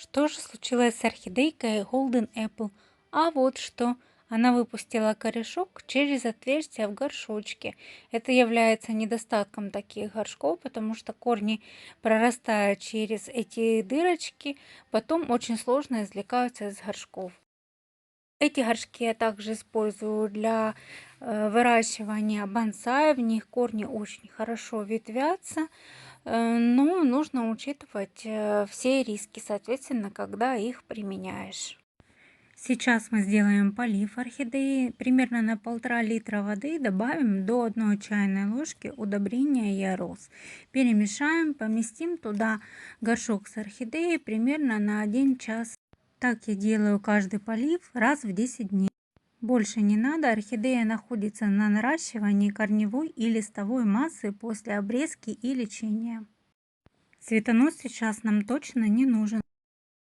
Что же случилось с орхидейкой Golden Apple? А вот что. Она выпустила корешок через отверстие в горшочке. Это является недостатком таких горшков, потому что корни прорастают через эти дырочки, потом очень сложно извлекаются из горшков. Эти горшки я также использую для выращивания бонсай. В них корни очень хорошо ветвятся, но нужно учитывать все риски, соответственно, когда их применяешь. Сейчас мы сделаем полив орхидеи. Примерно на 1,5 литра воды добавим до 1 чайной ложки удобрения Ярос. Перемешаем, поместим туда горшок с орхидеей примерно на 1 час. Так я делаю каждый полив раз в 10 дней. Больше не надо, орхидея находится на наращивании корневой и листовой массы после обрезки и лечения. Цветонос сейчас нам точно не нужен.